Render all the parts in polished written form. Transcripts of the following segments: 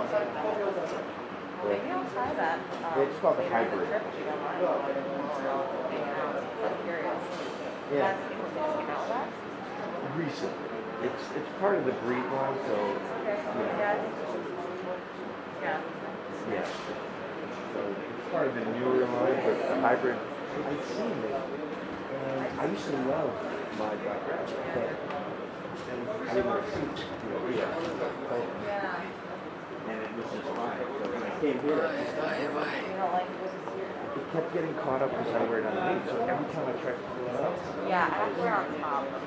Maybe I'll try that. It's called the hybrid. Trip you don't mind. I'm curious. Yeah. That's people just came out with that? Recent. It's part of the breed line, so Okay. yeah. Yeah. Yeah. So it's part of the newer line, but the hybrid. I've seen it, and I used to love my black rabbit, but I didn't wear suits. Yeah. And it was just fine. So when I came here, You don't like this here? it kept getting caught up because I wear it underneath. So every time I tried to pull it up, Yeah, I have to wear on top of the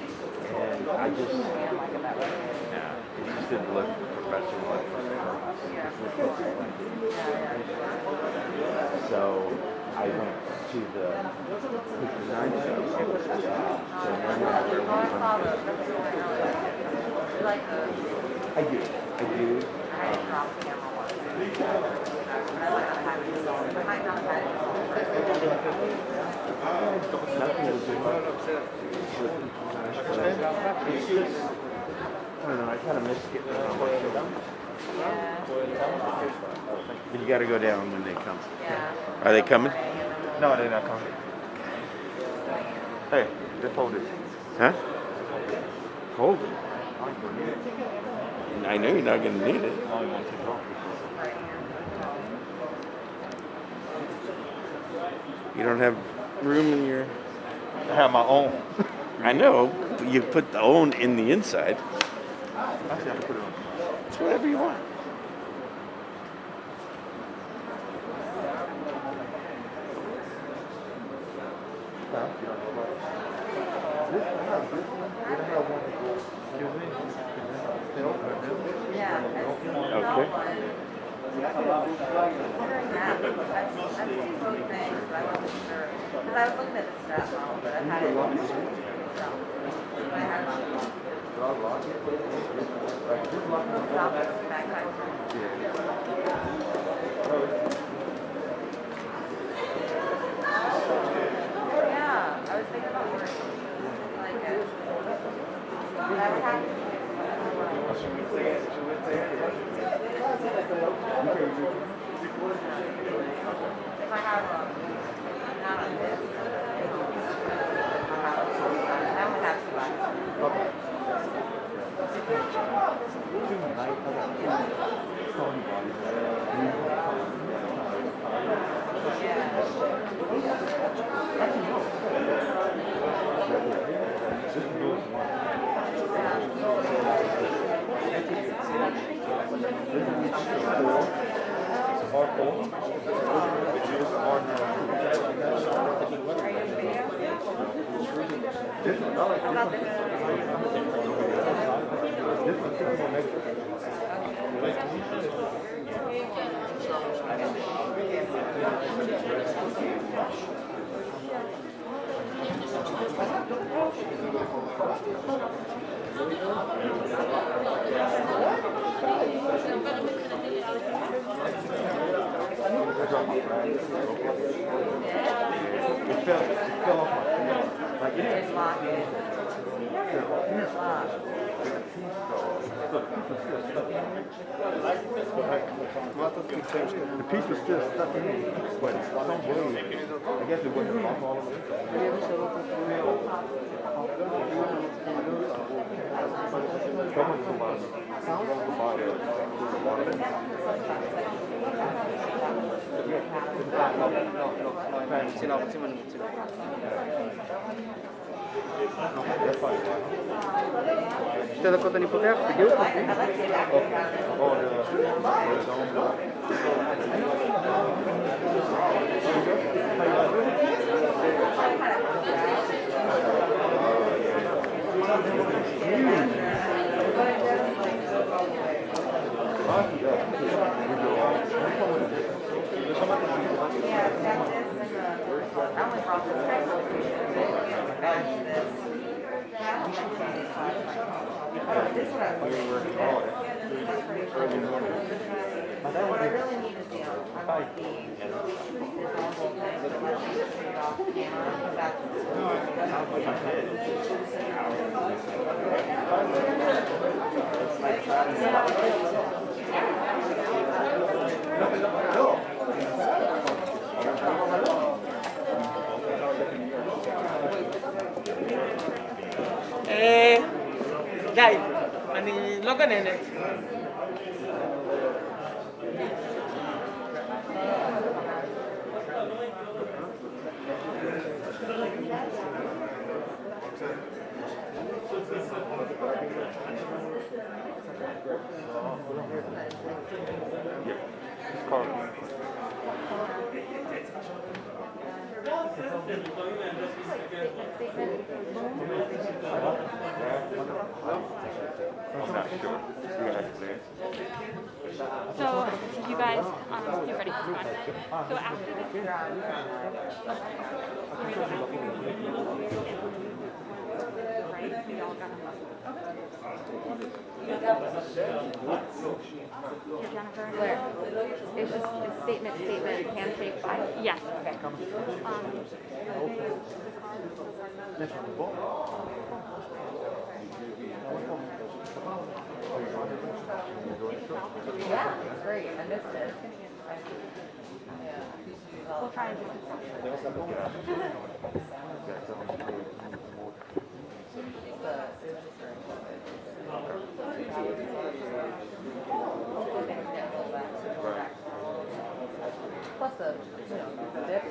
suit. and I just, I don't like it that way. yeah, it just didn't look professional. Yeah. So I went to the design show. So now I wear Oh, I one. saw those. You like those? I do. I had to drop the camera once. I like the high vis. I might not have had it. Nothing to do it's just, I don't know, I kind of miss getting around my show. But you got to go down when they come. Yeah. Are they coming? No, they're not coming. Hey, just hold it. Huh? Hold it. I know you're not going to need it. You don't have room in your... I have my own. I know. You put the own in the inside. Actually, I can put it on. It's whatever you want. Yeah. Okay. I've seen both things, but I wasn't sure. Because I was looking at the strap model, but I've had it. But I had it on. Drop it back. Yeah, I was thinking about wearing like it. But I would have to. If I have not on this, I only have 2 items. Okay. The piece was still stuck in it, but some way, I guess it wouldn't have all of it. שתי דקות אני פותח, בדיוק. What I really need is the I want the normal thing, but let's just turn it off camera, because that's. Guy, ani logo nene. I'm not sure. You're gonna have to say it. So you guys, get ready for fun. So after this, right? We all got You're Jennifer. Blair, it's just a statement, handshake, bye. Yes. Okay. Yeah, it's great. I missed it. We'll try and do Plus the dips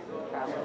for travel.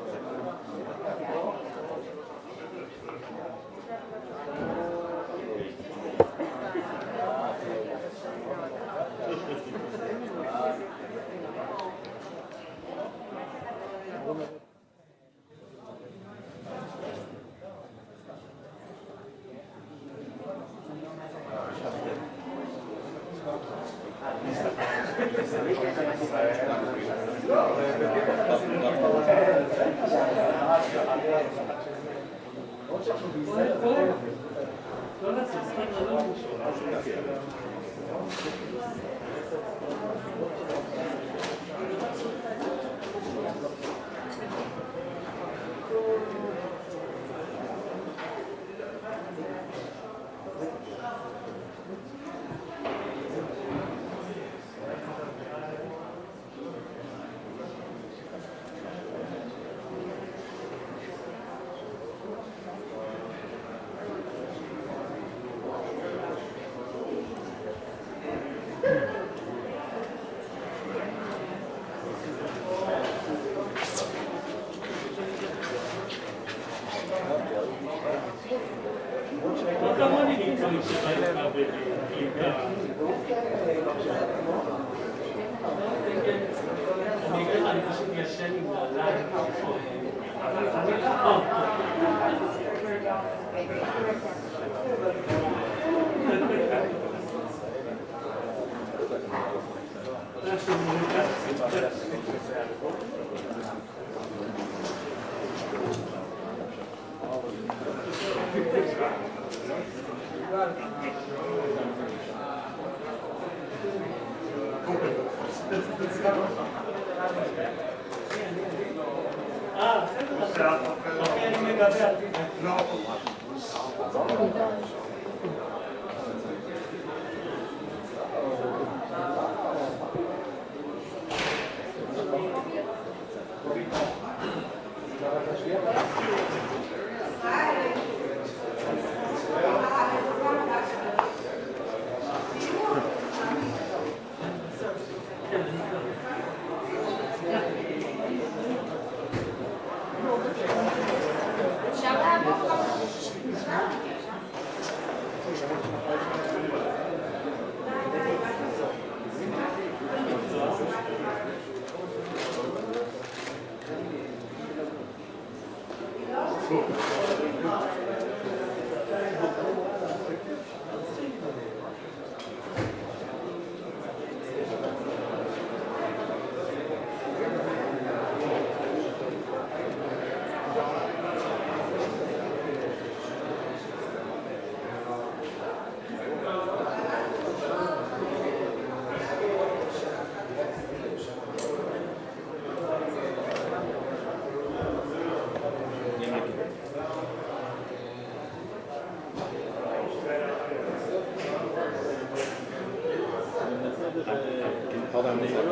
Hold on a second.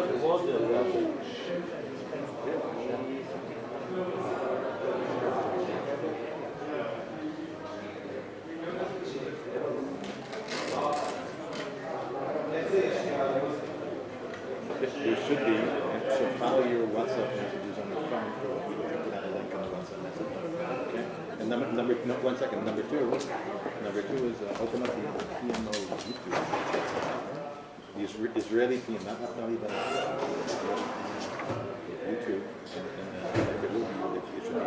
There should be, so follow your WhatsApp messages on your phone. You can put out a link on the WhatsApp message. Okay? And no, 1 second. Number two is open up the PMO YouTube. The Israeli team, not even YouTube, and it will be, it should be out.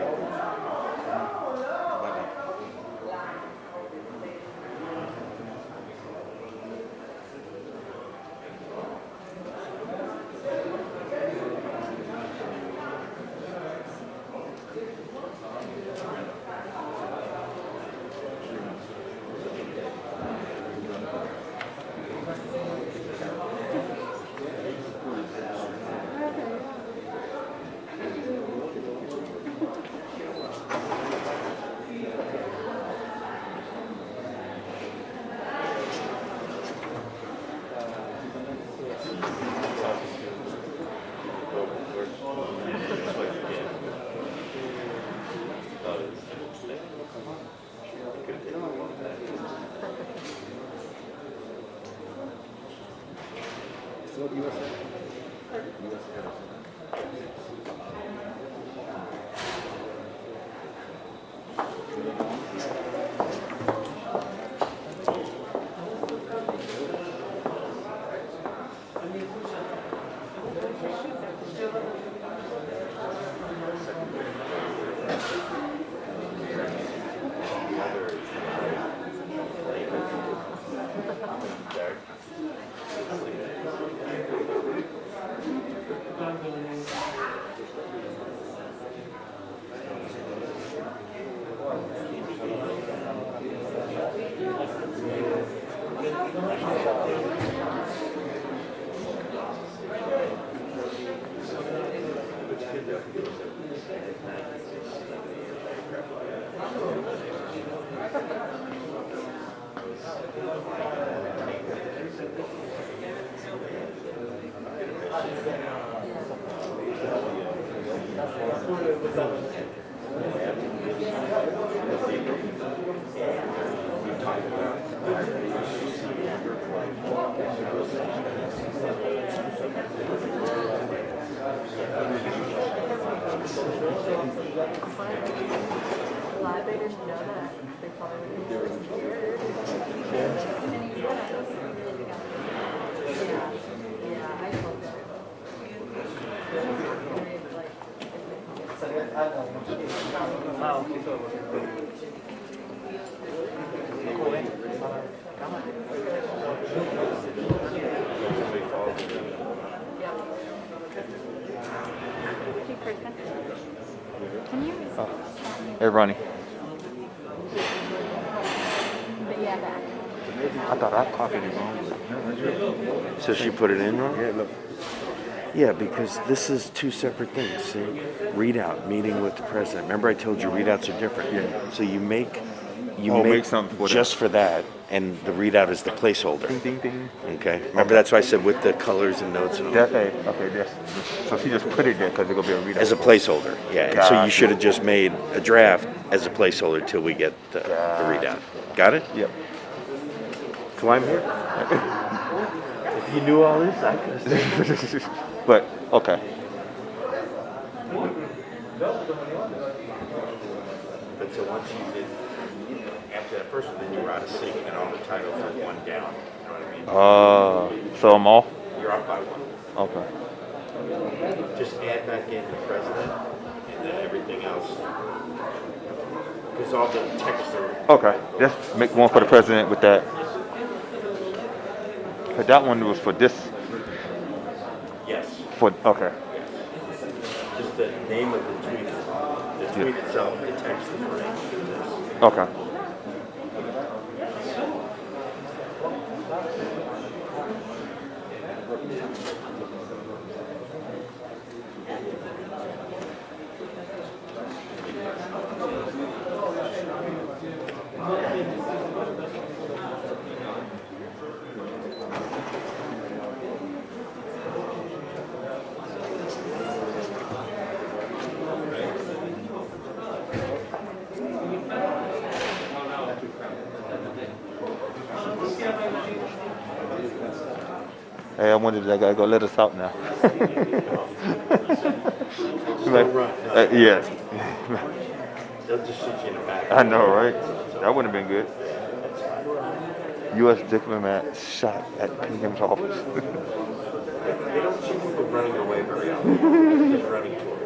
Hey, Ronnie. I thought I copied it wrong. So she put it in wrong? Yeah, look. Yeah, because this is two separate things. See, readout, meeting with the president. Remember, I told you readouts are different. Yeah. So you make something for just for that, and the readout is the placeholder. Ding, ding, ding. Okay. Remember, that's why I said with the colors and notes and all. Okay, so she just put it there because it's gonna be a readout. As a placeholder, yeah. And so Gotcha. you should have just made a draft as a placeholder till we get the readout. Got it? Yep. Climb here. If you knew all this, I could have said. But okay. But so once you did, after that first one, then you were out of sync and all the titles are one down. You know what I mean? So I'm off? You're up by one. Okay. Just add back in the president and then everything else. Because all the text are. Okay. Just make one for the president with that. But that one was for this. Yes. Okay. Just the name of the tweet. The tweet itself, the text is right. Okay. Hey, I wondered if I gotta go let us out now. Yeah. They'll just shoot you in the back. I know, right? That wouldn't have been good. U.S. diplomat shot at PM's office. They don't see people running away very often. Just running towards.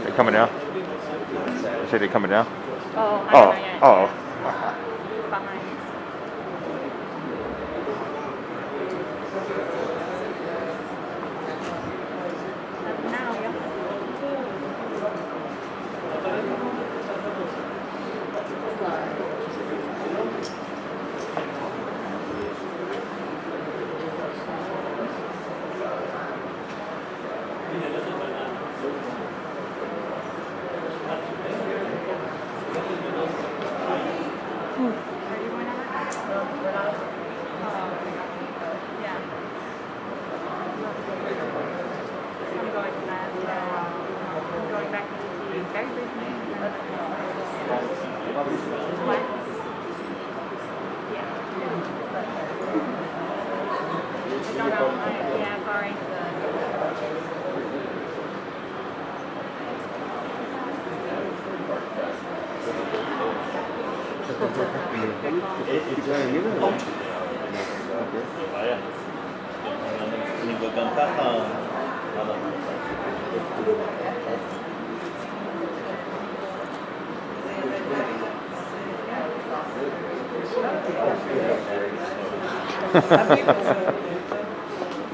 They coming down? They say they coming down? Oh, I don't know yet. Oh. Behind. Now, yeah.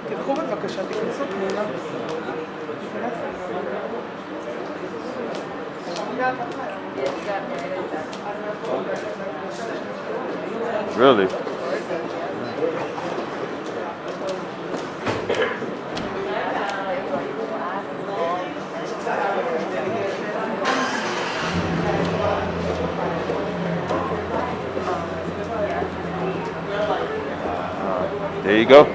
תלכו בבקשה, תיכנסו פנימה. Really? There you go.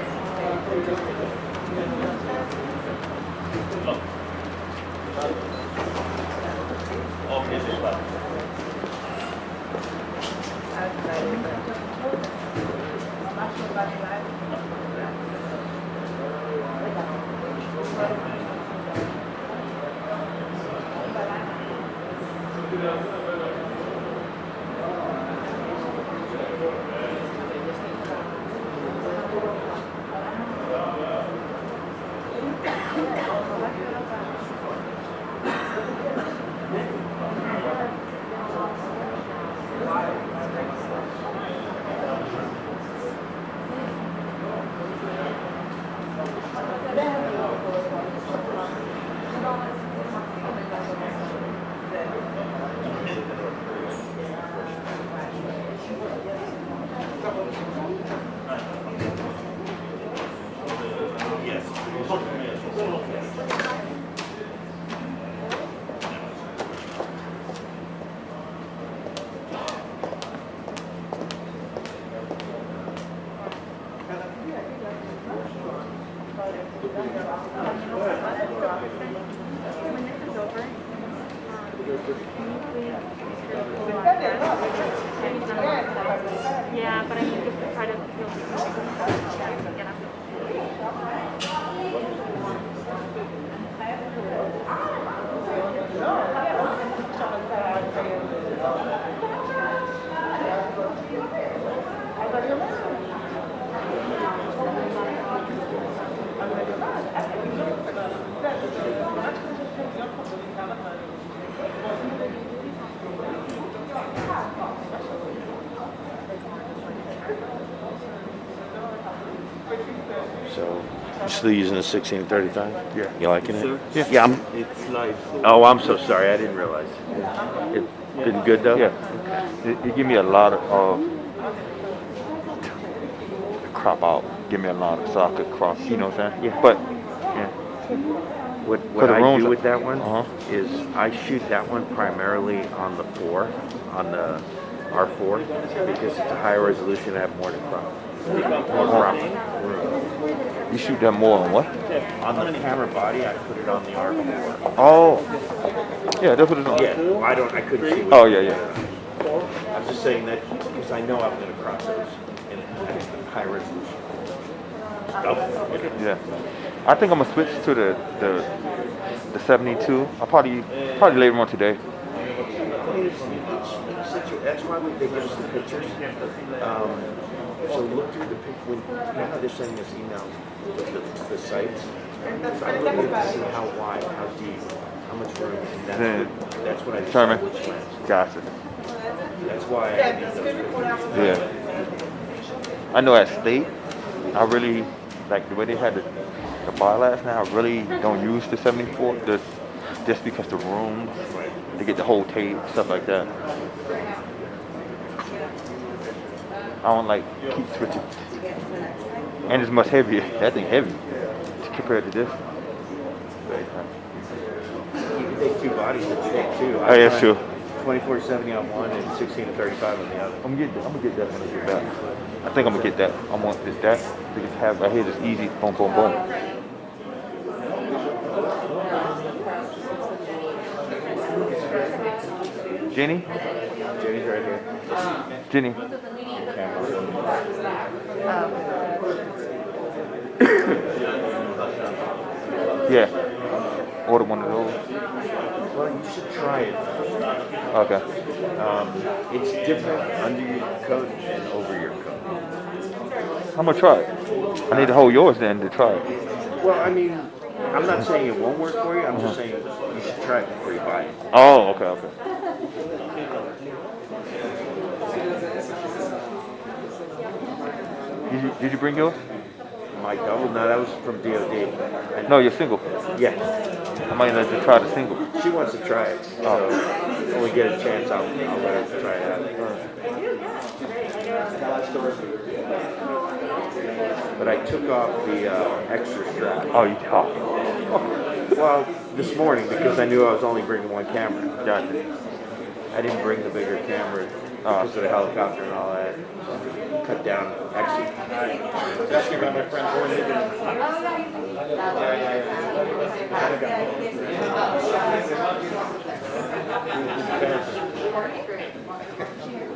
Yeah, but I mean, just to try to feel get up. So, you still using the 1635? Yeah. You liking it? Yeah. Yeah. It's nice. Oh, I'm so sorry. I didn't realize. It been good though. Yeah. It give me a lot of crop out. Give me a lot of so I could crop. You know what I'm saying? Yeah. But yeah. What the I rooms do are- with that one Uh-huh. is I shoot that one primarily on the 4, on the R4, because it's a higher resolution. I have more to crop. More crop room. You shoot that more on what? On the camera body, I put it on the R4. Oh. Yeah, that's what it's on. Yeah, well, I couldn't see. Oh yeah, yeah. I'm just saying that because I know I'm going to crop those in high resolution. Oh, okay. Yeah. I think I'm gonna switch to the 72. I'll probably later on today. That's why they give us the pictures. So look through the picture. You know how they're sending us emails with the sites? So I'm looking to see how wide, how deep, how much room. And that's what I Sorry, decide man. which lens. Gotcha. That's why I need those pictures. Yeah. I know at State, I really like the way they had the bar last night. I really don't use the 74 just because the rooms, they get the whole tape, stuff like that. I don't like keep switching. And it's much heavier. That thing heavy compared to this. You can take two bodies and take two. Oh, yeah, that's true. 24-70 on one and 16-35 on the other. I'm gonna get that when I get that. I think I'm gonna get that. I'm gonna get that. To just have right here just easy, boom, boom, boom. Jenny? Jenny's right here. Jenny. Yeah. Order one of those. Well, you should try it first. Okay. It's different under your coat and over your coat. I'm gonna try it. I need to hold yours then to try it. Well, I mean, I'm not saying it won't work for you. I'm just saying you should try it before you buy it. Oh, okay, okay. Did you bring yours? My double? No, that was from DOD. No, you're single. Yeah. I might let you try the single. She wants to try it. So when we get a chance, I'll let her try it out. But I took off the extra strap. Oh, you talk. Well, this morning because I knew I was only bringing one camera. Gotcha. I didn't bring the bigger camera because of the helicopter and all that. Just to cut down exit. Asking about my friend Jordan.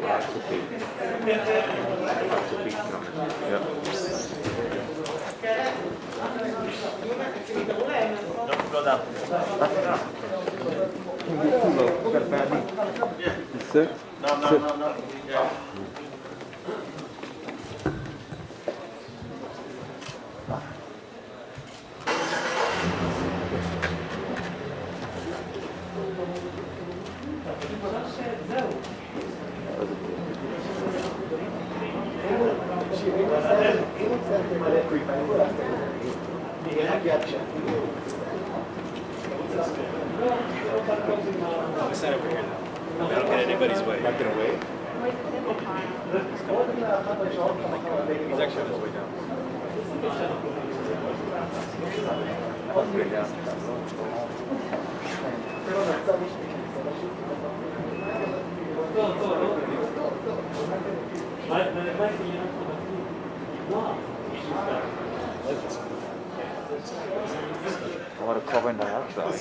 Lots of feet. Lots of feet coming. Go down. Got a bad knee. You sick? No. Yeah. I'll stand over here though. I don't get anybody's way. Not gonna wait? He's actually on his way down. A lot of carbon dioxide.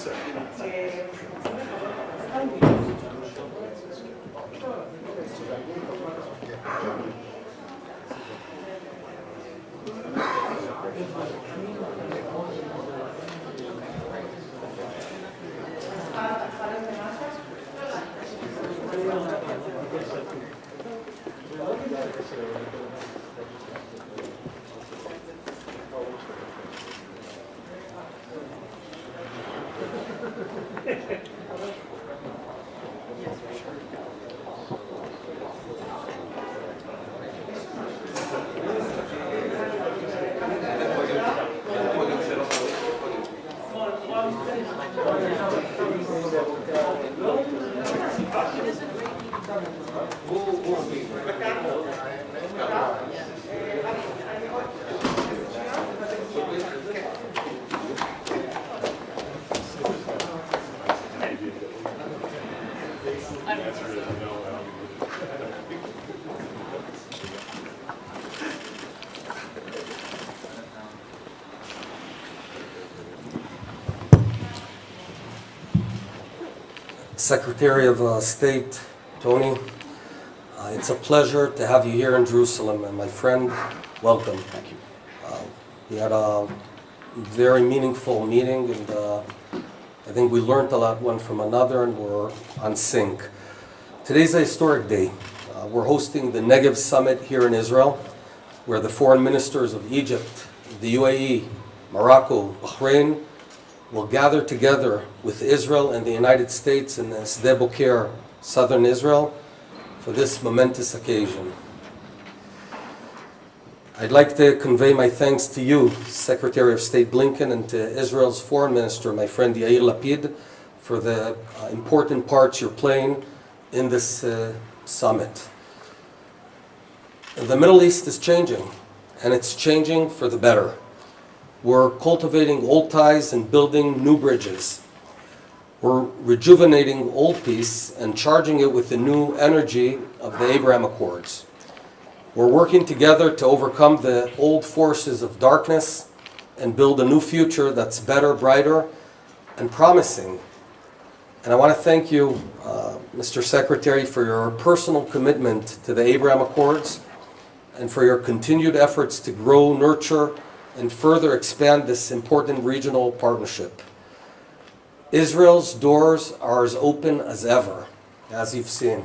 Secretary of State, Tony, it's a pleasure to have you here in Jerusalem, and my friend, welcome. Thank you. We had a very meaningful meeting, and I think we learned a lot one from another, and we're on sync. Today's a historic day. We're hosting the Negev Summit here in Israel, where the foreign ministers of Egypt, the UAE, Morocco, Bahrain, will gather together with Israel and the United States in Sde Boker, southern Israel, for this momentous occasion. I'd like to convey my thanks to you, Secretary of State Blinken, and to Israel's Foreign Minister, my friend Yair Lapid, for the important parts you're playing in this summit. The Middle East is changing, and it's changing for the better. We're cultivating old ties and building new bridges. We're rejuvenating old peace and charging it with the new energy of the Abraham Accords. We're working together to overcome the old forces of darkness and build a new future that's better, brighter, and promising. And I want to thank you, Mr. Secretary, for your personal commitment to the Abraham Accords and for your continued efforts to grow, nurture, and further expand this important regional partnership. Israel's doors are as open as ever, as you've seen.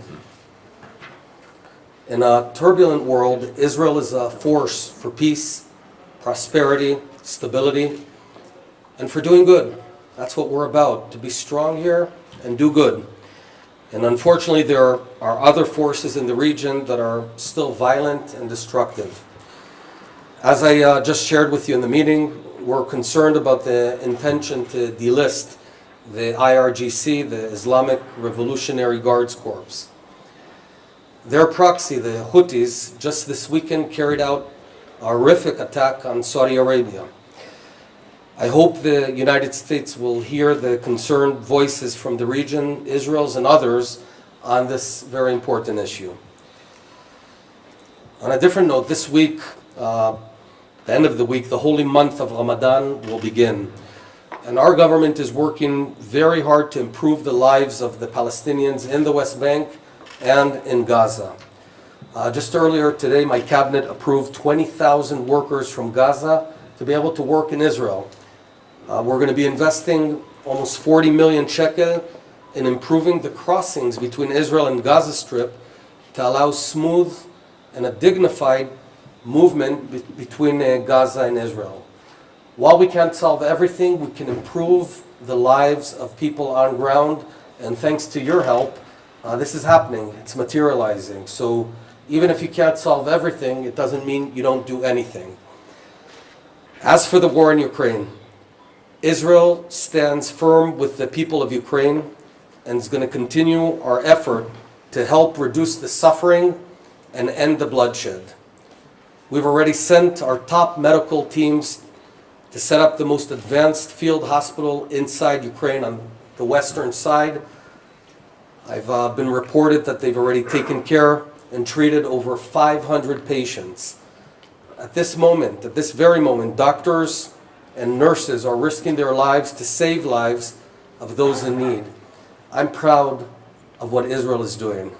In a turbulent world, Israel is a force for peace, prosperity, stability, and for doing good. That's what we're about, to be strong here and do good. And unfortunately, there are other forces in the region that are still violent and destructive. As I just shared with you in the meeting, we're concerned about the intention to delist the IRGC, the Islamic Revolutionary Guards Corps. Their proxy, the Houthis, just this weekend carried out a horrific attack on Saudi Arabia. I hope the United States will hear the concerned voices from the region, Israel's and others, on this very important issue. On a different note, this week, the end of the week, the holy month of Ramadan will begin. And our government is working very hard to improve the lives of the Palestinians in the West Bank and in Gaza. Just earlier today, my cabinet approved 20,000 workers from Gaza to be able to work in Israel. We're going to be investing almost 40 million shekel in improving the crossings between Israel and Gaza Strip to allow smooth and a dignified movement between Gaza and Israel. While we can't solve everything, we can improve the lives of people on ground, and thanks to your help, this is happening, it's materializing. So even if you can't solve everything, it doesn't mean you don't do anything. As for the war in Ukraine, Israel stands firm with the people of Ukraine and is going to continue our effort to help reduce the suffering and end the bloodshed. We've already sent our top medical teams to set up the most advanced field hospital inside Ukraine on the western side. I've been reported that they've already taken care and treated over 500 patients. At this moment, at this very moment, doctors and nurses are risking their lives to save lives of those in need. I'm proud of what Israel is doing.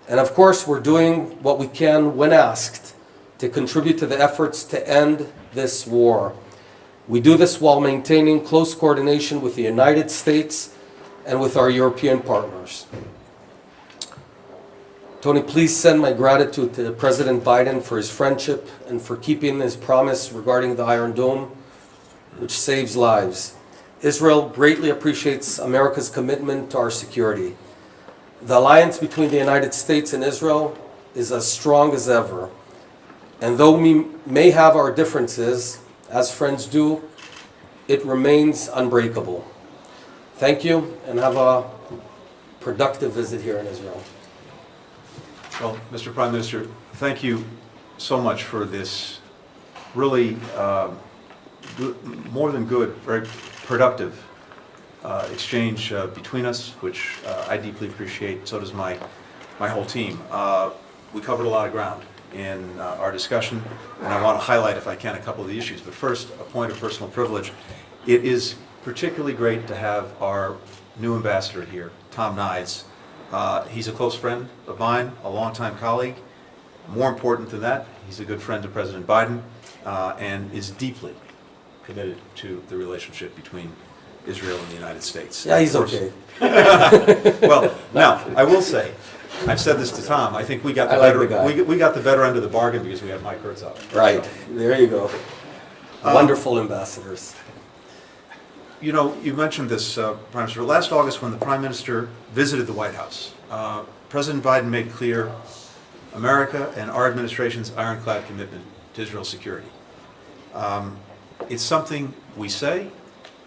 And of course, we're doing what we can when asked to contribute to the efforts to end this war. We do this while maintaining close coordination with the United States and with our European partners. Tony, please send my gratitude to President Biden for his friendship and for keeping his promise regarding the Iron Dome, which saves lives. Israel greatly appreciates America's commitment to our security. The alliance between the United States and Israel is as strong as ever. And though we may have our differences, as friends do, it remains unbreakable. Thank you, and have a productive visit here in Israel. Well, Mr. Prime Minister, thank you so much for this really more than good, very productive exchange between us, which I deeply appreciate. So does my whole team. We covered a lot of ground in our discussion, and I want to highlight, if I can, a couple of the issues. But first, a point of personal privilege. It is particularly great to have our new ambassador here, Tom Nides. He's a close friend of mine, a longtime colleague. More important than that, he's a good friend to President Biden and is deeply committed to the relationship between Israel and the United States. Yeah, he's okay. Well, now, I will say, I've said this to Tom, I think we got the we got the better end of the bargain because we had Mike Herzog. Right, there you go. Wonderful ambassadors. You know, you mentioned this, Prime Minister. Last August, when the Prime Minister visited the White House, President Biden made clear America and our administration's ironclad commitment to Israel's security. It's something we say,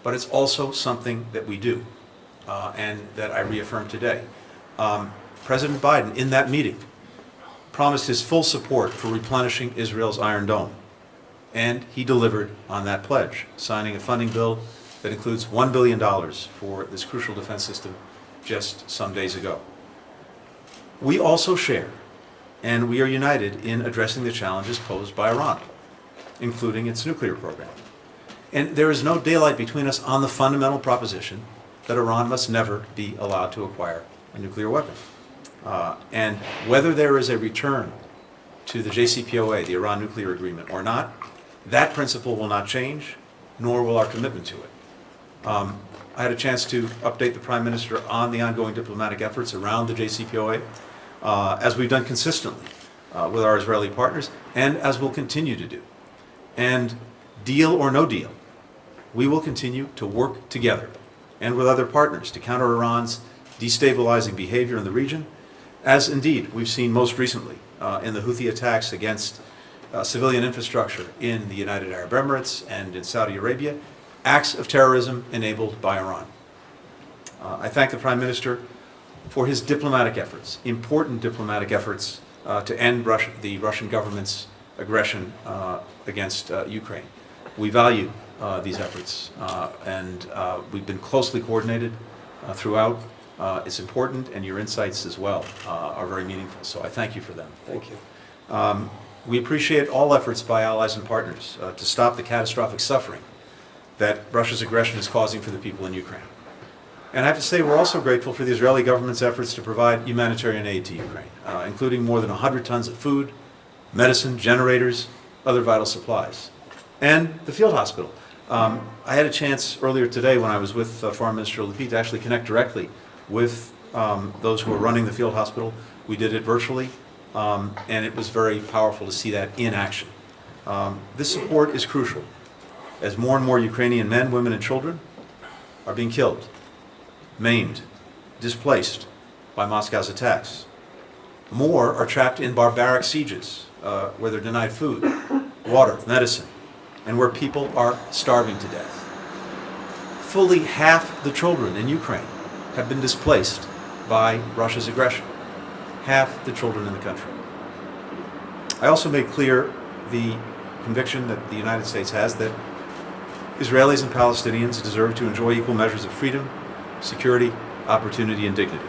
but it's also something that we do, and that I reaffirm today. President Biden, in that meeting, promised his full support for replenishing Israel's Iron Dome, and he delivered on that pledge, signing a funding bill that includes $1 billion for this crucial defense system just some days ago. We also share, and we are united in addressing the challenges posed by Iran, including its nuclear program. And there is no daylight between us on the fundamental proposition that Iran must never be allowed to acquire a nuclear weapon. And whether there is a return to the JCPOA, the Iran nuclear agreement, or not, that principle will not change, nor will our commitment to it. I had a chance to update the Prime Minister on the ongoing diplomatic efforts around the JCPOA, as we've done consistently with our Israeli partners, and as we'll continue to do. And deal or no deal, we will continue to work together and with other partners to counter Iran's destabilizing behavior in the region, as indeed we've seen most recently in the Houthi attacks against civilian infrastructure in the United Arab Emirates and in Saudi Arabia, acts of terrorism enabled by Iran. I thank the Prime Minister for his diplomatic efforts, important diplomatic efforts to end the Russian government's aggression against Ukraine. We value these efforts, and we've been closely coordinated throughout. It's important, and your insights as well are very meaningful, so I thank you for them. Thank you. We appreciate all efforts by allies and partners to stop the catastrophic suffering that Russia's aggression is causing for the people in Ukraine. And I have to say, we're also grateful for the Israeli government's efforts to provide humanitarian aid to Ukraine, including more than 100 tons of food, medicine, generators, other vital supplies. And the field hospital. I had a chance earlier today when I was with Foreign Minister Lapid to actually connect directly with those who are running the field hospital. We did it virtually, and it was very powerful to see that in action. This support is crucial, as more and more Ukrainian men, women, and children are being killed, maimed, displaced by Moscow's attacks. More are trapped in barbaric sieges, where they're denied food, water, medicine, and where people are starving to death. Fully half the children in Ukraine have been displaced by Russia's aggression. Half the children in the country. I also made clear the conviction that the United States has that Israelis and Palestinians deserve to enjoy equal measures of freedom, security, opportunity, and dignity.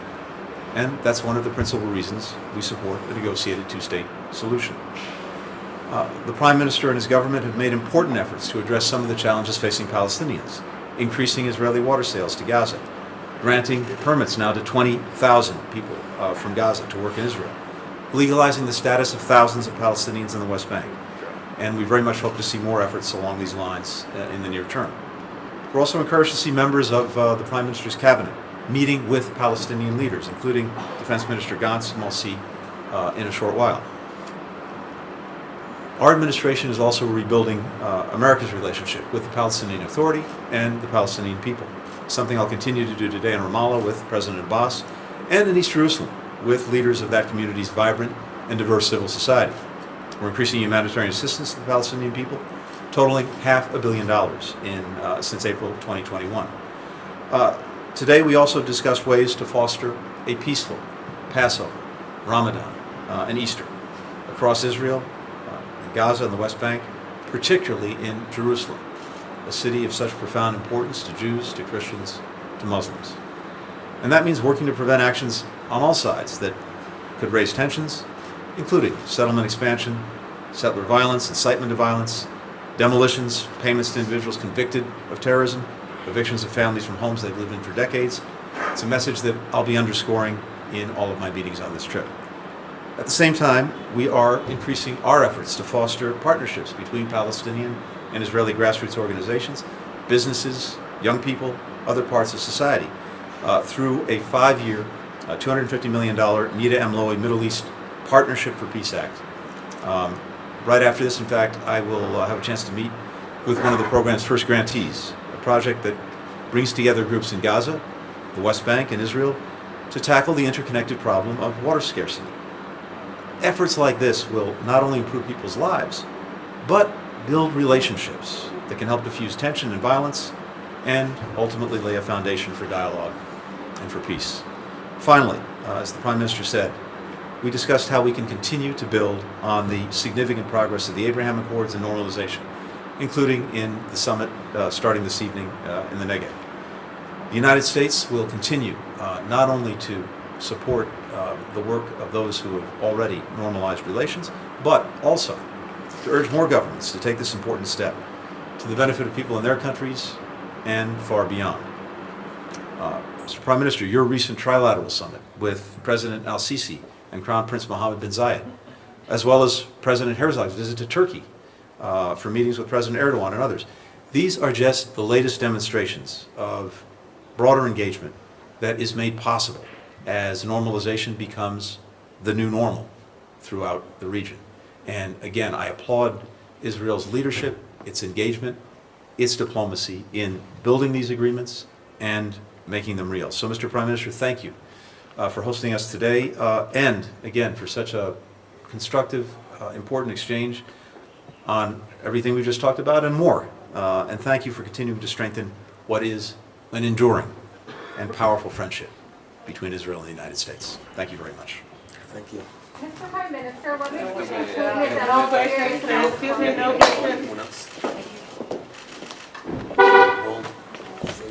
And that's one of the principal reasons we support the negotiated two-state solution. The Prime Minister and his government have made important efforts to address some of the challenges facing Palestinians, increasing Israeli water sales to Gaza, granting permits now to 20,000 people from Gaza to work in Israel, legalizing the status of thousands of Palestinians in the West Bank. And we very much hope to see more efforts along these lines in the near term. We're also encouraged to see members of the Prime Minister's cabinet meeting with Palestinian leaders, including Defense Minister Gantz, whom I'll see in a short while. Our administration is also rebuilding America's relationship with the Palestinian Authority and the Palestinian people, something I'll continue to do today in Ramallah with President Abbas and in East Jerusalem with leaders of that community's vibrant and diverse civil society. We're increasing humanitarian assistance to the Palestinian people, totaling $500 million since April 2021. Today we also discussed ways to foster a peaceful Passover, Ramadan, and Easter across Israel, Gaza and the West Bank, particularly in Jerusalem, a city of such profound importance to Jews, to Christians, to Muslims. And that means working to prevent actions on all sides that could raise tensions, including settlement expansion, settler violence, incitement to violence, demolitions, payments to individuals convicted of terrorism, evictions of families from homes they've lived in for decades. It's a message that I'll be underscoring in all of my meetings on this trip. At the same time, we are increasing our efforts to foster partnerships between Palestinian and Israeli grassroots organizations, businesses, young people, other parts of society, through a 5-year, $250 million Nida Emloy Middle East Partnership for Peace Act. Right after this, in fact, I will have a chance to meet with one of the program's first grantees, a project that brings together groups in Gaza, the West Bank, and Israel to tackle the interconnected problem of water scarcity. Efforts like this will not only improve people's lives, but build relationships that can help diffuse tension and violence and ultimately lay a foundation for dialogue and for peace. Finally, as the Prime Minister said, we discussed how we can continue to build on the significant progress of the Abraham Accords and normalization, including in the summit starting this evening in the Negev. The United States will continue not only to support the work of those who have already normalized relations, but also to urge more governments to take this important step to the benefit of people in their countries and far beyond. Mr. Prime Minister, your recent trilateral summit with President al-Sisi and Crown Prince Mohammed bin Zayed, as well as President Herzog's visit to Turkey for meetings with President Erdogan and others, these are just the latest demonstrations of broader engagement that is made possible as normalization becomes the new normal throughout the region. And again, I applaud Israel's leadership, its engagement, its diplomacy in building these agreements and making them real. So, Mr. Prime Minister, thank you for hosting us today and, again, for such a constructive, important exchange on everything we just talked about and more. And thank you for continuing to strengthen what is an enduring and powerful friendship between Israel and the United States. Thank you very much. Thank you. Mr. Prime Minister, what makes you think that all the Excuse me, no.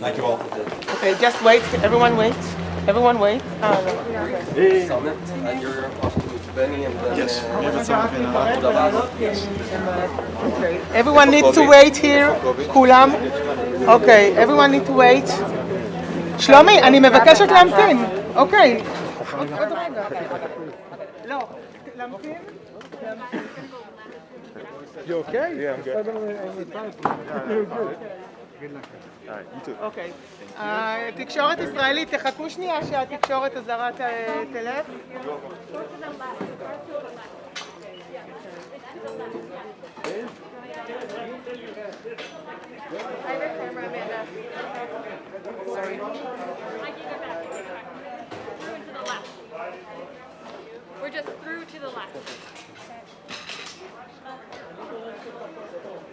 Thank you all. Okay, just wait. Everyone wait. Everyone wait. Summit at your hospital to Benny and then Okay. Everyone needs to wait here. כולם. Okay, everyone needs to wait. שלומי, אני מבקשת להמתין. אוקיי. עוד רגע. לא, להמתין? You okay? Yeah, I'm good. אוקיי. תקשורת ישראלית, תחכו שנייה שהתקשורת הזרה תלך. I have a camera, Amanda. Sorry. I can go back. To the left.